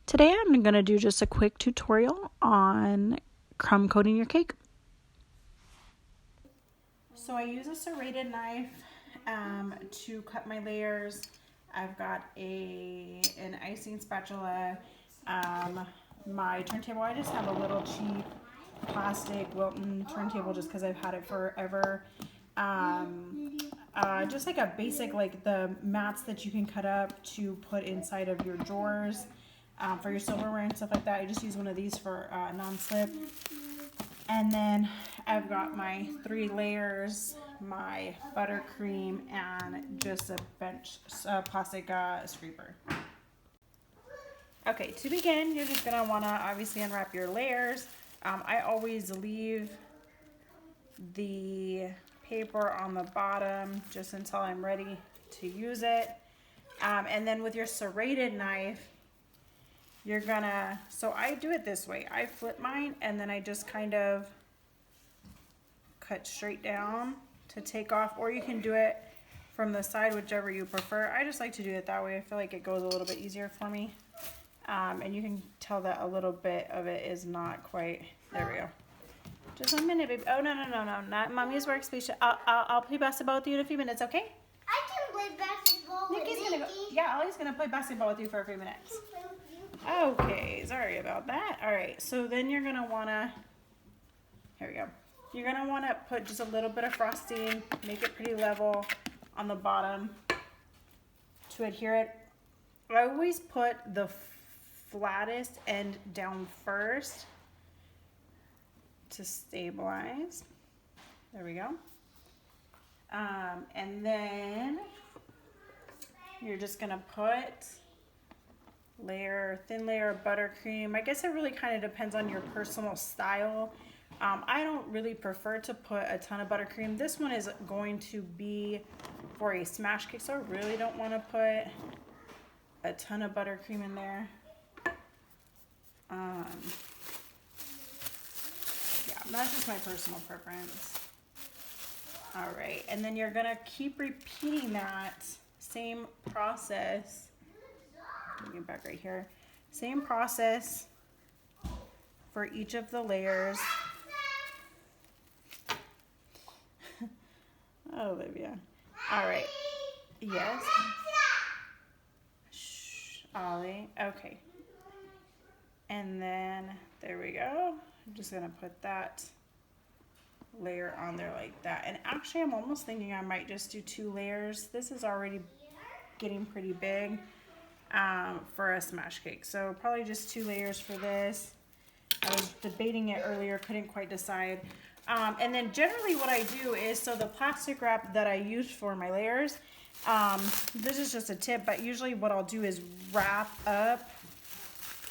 Today I'm going to do just a quick tutorial on crumb coating your cake. So I use a serrated knife to cut my layers. I've got an icing spatula. My turntable, I just have a little cheap plastic Wilton turntable just because I've had it forever. Just like a basic, like the mats that you can cut up to put inside of your drawers for your silverware and stuff like that. I just use one of these for non-slip. And then I've got my 3 layers, my buttercream, and just a plastic scraper. Okay, to begin, you're just gonna wanna obviously unwrap your layers. I always leave the paper on the bottom just until I'm ready to use it. And then with your serrated knife, you're gonna, so I do it this way. I flip mine and then I just kind of cut straight down to take off, or you can do it from the side, whichever you prefer. I just like to do it that way. I feel like it goes a little bit easier for me. And you can tell that a little bit of it is not quite, there we go. Just 1 minute, baby. Oh, no, not mommy's work speech. I'll play basketball with you in a few minutes, okay? I can play basketball with Nikki's gonna go, yeah, Ollie's gonna play basketball with you for a few minutes. Okay, sorry about that. All right, so then you're gonna wanna, here we go. You're gonna wanna put just a little bit of frosting, make it pretty level on the bottom to adhere it. I always put the flattest end down first to stabilize. There we go. And then you're just gonna put thin layer of buttercream. I guess it really kind of depends on your personal style. I don't really prefer to put a ton of buttercream. This one is going to be for a smash cake, so I really don't want to put a ton of buttercream in there. Yeah, that's just my personal preference. All right, and then you're gonna keep repeating that same process. Let me get back right here. Same process for each of the layers. Oh, Olivia. All right. Yes. Shh, Ollie. Okay. And then there we go. I'm just gonna put that layer on there like that. And actually, I'm almost thinking I might just do 2 layers. This is already getting pretty big for a smash cake. So probably just 2 layers for this. I was debating it earlier, couldn't quite decide. And then generally what I do is, so the plastic wrap that I use for my layers, this is just a tip, but usually what I'll do is wrap up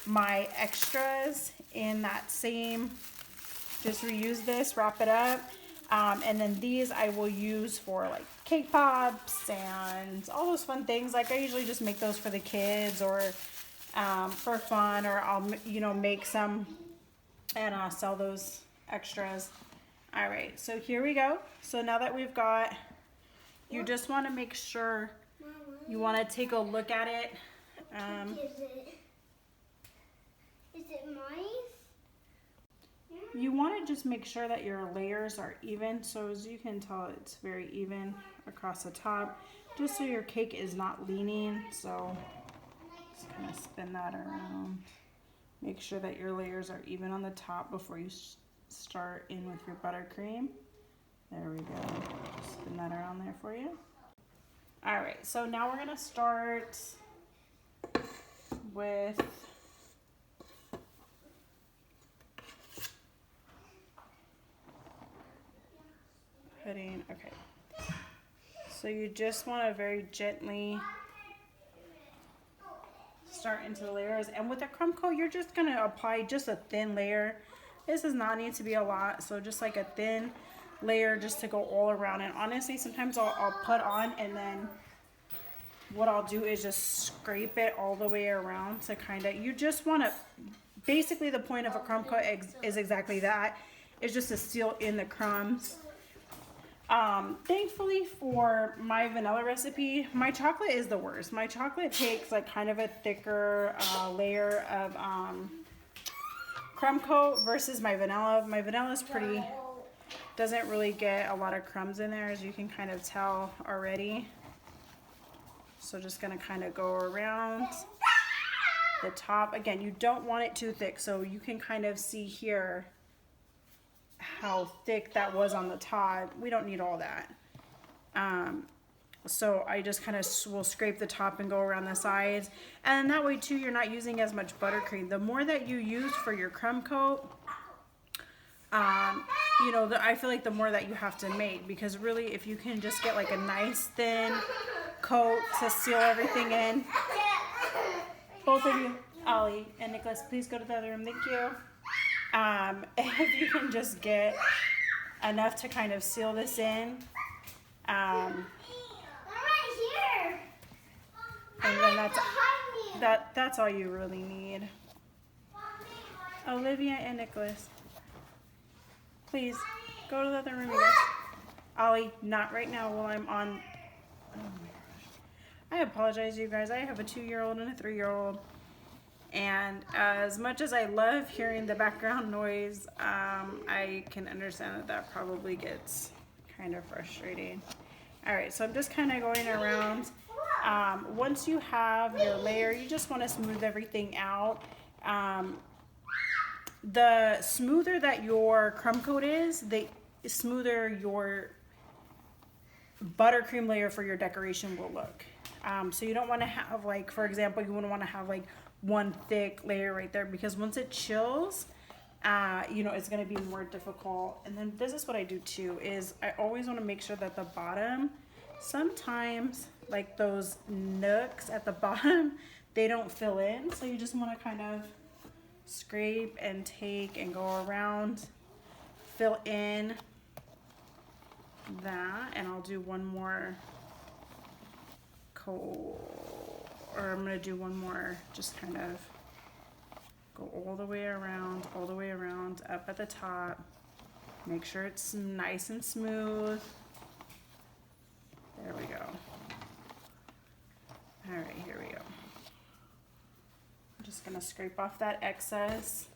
my extras in that same, just reuse this, wrap it up. And then these I will use for like cake pops and all those fun things. Like I usually just make those for the kids or for fun, or I'll, make some and I'll sell those extras. All right, so here we go. So now that we've got, you just want to make sure you want to take a look at it. Is it mine? You want to just make sure that your layers are even. So as you can tell, it's very even across the top, just so your cake is not leaning. So just kind of spin that around. Make sure that your layers are even on the top before you start in with your buttercream. There we go. Just spin that around there for you. All right, so now we're gonna start with putting, okay. So you just want to very gently start into the layers, and with a crumb coat, you're just gonna apply just a thin layer. This does not need to be a lot, so just like a thin layer just to go all around. And honestly, sometimes I'll put on, and then what I'll do is just scrape it all the way around to kind of, you just want to, basically the point of a crumb coat is exactly that. It's just to seal in the crumbs. Thankfully for my vanilla recipe, my chocolate is the worst. My chocolate takes like kind of a thicker layer of crumb coat versus my vanilla. My vanilla is pretty, doesn't really get a lot of crumbs in there, as you can kind of tell already. So just gonna kind of go around the top. Again, you don't want it too thick, so you can kind of see here how thick that was on the top. We don't need all that. So I just kind of will scrape the top and go around the sides. And that way too, you're not using as much buttercream. The more that you use for your crumb coat, you know, I feel like the more that you have to make, because really if you can just get like a nice thin coat to seal everything in. Both of you, Ollie and Nicholas, please go to the other room. Thank you. If you can just get enough to kind of seal this in, and then that's all you really need. Olivia and Nicholas, please go to the other room. Ollie, not right now while I'm on. Oh my gosh, I apologize, you guys. I have a 2-year-old and a 3-year-old. And as much as I love hearing the background noise, I can understand that that probably gets kind of frustrating. All right, so I'm just kind of going around. Once you have your layer, you just want to smooth everything out. The smoother that your crumb coat is, the smoother your buttercream layer for your decoration will look. So you don't want to have, like, for example, you wouldn't want to have like one thick layer right there, because once it chills, you know, it's going to be more difficult. And then this is what I do too, is I always want to make sure that the bottom, sometimes like those nooks at the bottom, they don't fill in. So you just want to kind of scrape and take and go around, fill in that. And I'll do one more or I'm going to do one more, just kind of go all the way around, up at the top. Make sure it's nice and smooth. There we go. All right, here we go. I'm just going to scrape off that excess.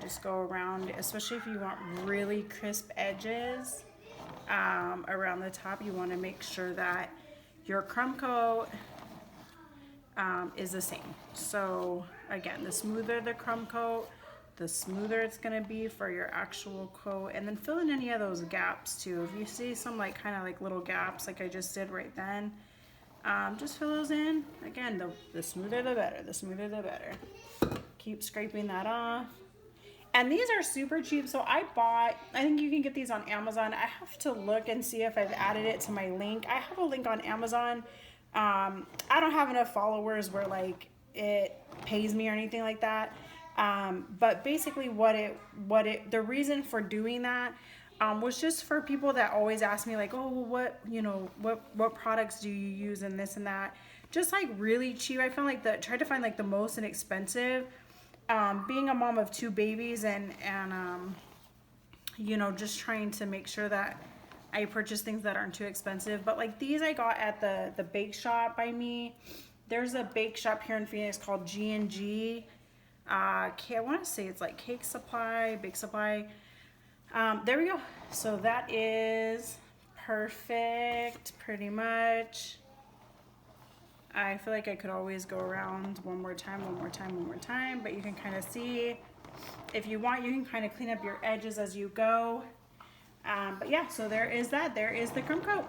Just go around, especially if you want really crisp edges around the top. You want to make sure that your crumb coat is the same. So again, the smoother the crumb coat, the smoother it's going to be for your actual coat. And then fill in any of those gaps too. If you see some like kind of like little gaps like I just did right then, just fill those in. Again, the smoother the better, the smoother the better. Keep scraping that off. And these are super cheap. So I think you can get these on Amazon. I have to look and see if I've added it to my link. I have a link on Amazon. I don't have enough followers where like it pays me or anything like that. But basically the reason for doing that was just for people that always ask me like, oh, well, what products do you use and this and that. Just like really cheap. I found like tried to find like the most inexpensive. Being a mom of 2 babies and you know, just trying to make sure that I purchase things that aren't too expensive. But like these I got at the bake shop by me. There's a bake shop here in Phoenix called G&G. I want to say it's like Cake Supply, Bake Supply. There we go. So that is perfect, pretty much. I feel like I could always go around one more time, but you can kind of see. If you want, you can kind of clean up your edges as you go. But yeah, so there is that. There is the crumb coat.